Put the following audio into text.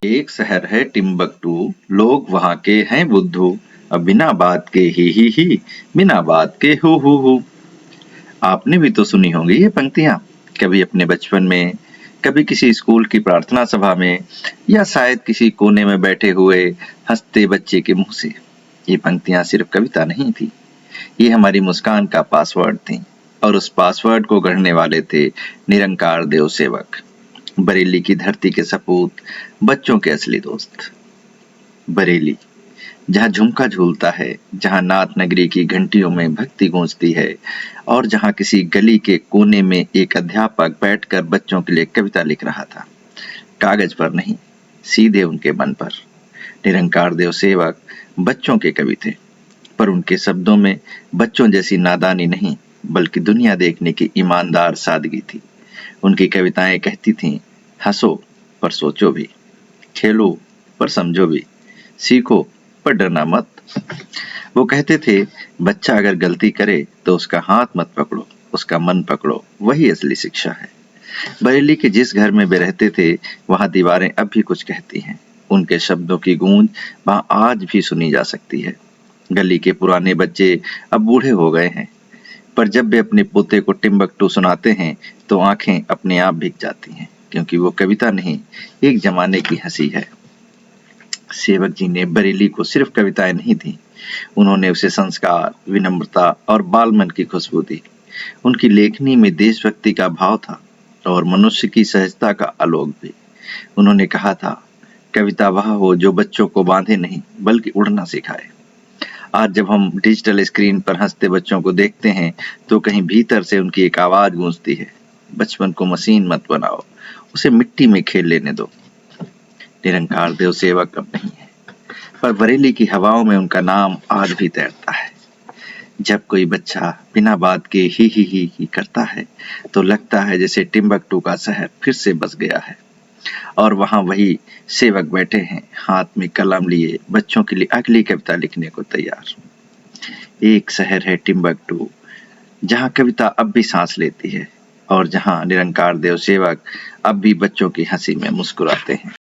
एक शहर है टिम्बकटू, लोग वहाँ के हैं बुद्धू, अब बिना बात के ही, बिना बात के हु। आपने भी तो सुनी होंगी ये पंक्तियाँ, कभी अपने बचपन में, कभी किसी स्कूल की प्रार्थना सभा में, या शायद किसी कोने में बैठे हुए हंसते बच्चे के मुंह से। ये पंक्तियाँ सिर्फ कविता नहीं थी, ये हमारी मुस्कान का पासवर्ड थी, और उस पासवर्ड को गढ़ने वाले थे निरंकार देव सेवक, बरेली की धरती के सपूत, बच्चों के असली दोस्त। बरेली, जहाँ झुमका झूलता है, जहाँ नाथ नगरी की घंटियों में भक्ति गूंजती है, और जहाँ किसी गली के कोने में एक अध्यापक बैठकर बच्चों के लिए कविता लिख रहा था, कागज पर नहीं, सीधे उनके मन पर। निरंकार देव सेवक बच्चों के कवि थे, पर उनके शब्दों में बच्चों जैसी नादानी नहीं, बल्कि दुनिया देखने की ईमानदार सादगी थी। उनकी कविताएं कहती थीं, हंसो पर सोचो भी, खेलो पर समझो भी, सीखो पर डरना मत। वो कहते थे, बच्चा अगर गलती करे तो उसका हाथ मत पकड़ो, उसका मन पकड़ो, वही असली शिक्षा है। बरेली के जिस घर में वे रहते थे, वहां दीवारें अब भी कुछ कहती हैं। उनके शब्दों की गूंज वहां आज भी सुनी जा सकती है। गली के पुराने बच्चे अब बूढ़े हो गए हैं, पर जब वे अपने पोते को टिम्बकटू सुनाते हैं तो आंखें अपने आप भीग जाती हैं, क्योंकि वो कविता नहीं, एक जमाने की हंसी है। सेवक जी ने बरेली को सिर्फ कविताएं नहीं दी, उन्होंने उसे संस्कार, विनम्रता और बालमन की खुशबू दी। उनकी लेखनी में देशभक्ति का भाव था और मनुष्य की सहजता का आलोक भी। उन्होंने कहा था, कविता वह हो जो बच्चों को बांधे नहीं बल्कि उड़ना सिखाए। आज जब हम डिजिटल स्क्रीन पर हंसते बच्चों को देखते हैं तो कहीं भीतर से उनकी एक आवाज गूंजती है, बचपन को मशीन मत बनाओ, उसे मिट्टी में खेल लेने दो। निरंकार देव सेवक अब नहीं है, पर बरेली की हवाओं में उनका नाम आज भी तैरता है। जब कोई बच्चा बिना बात के ही करता है तो लगता है जैसे टिम्बकटू का शहर फिर से बस गया है, और वहां वही सेवक बैठे हैं, हाथ में कलम लिए, बच्चों के लिए अगली कविता लिखने को तैयार। एक शहर है टिम्बकटू, जहां कविता अब भी सांस लेती है, और जहां निरंकार देव सेवक अब भी बच्चों की हंसी में मुस्कुराते हैं।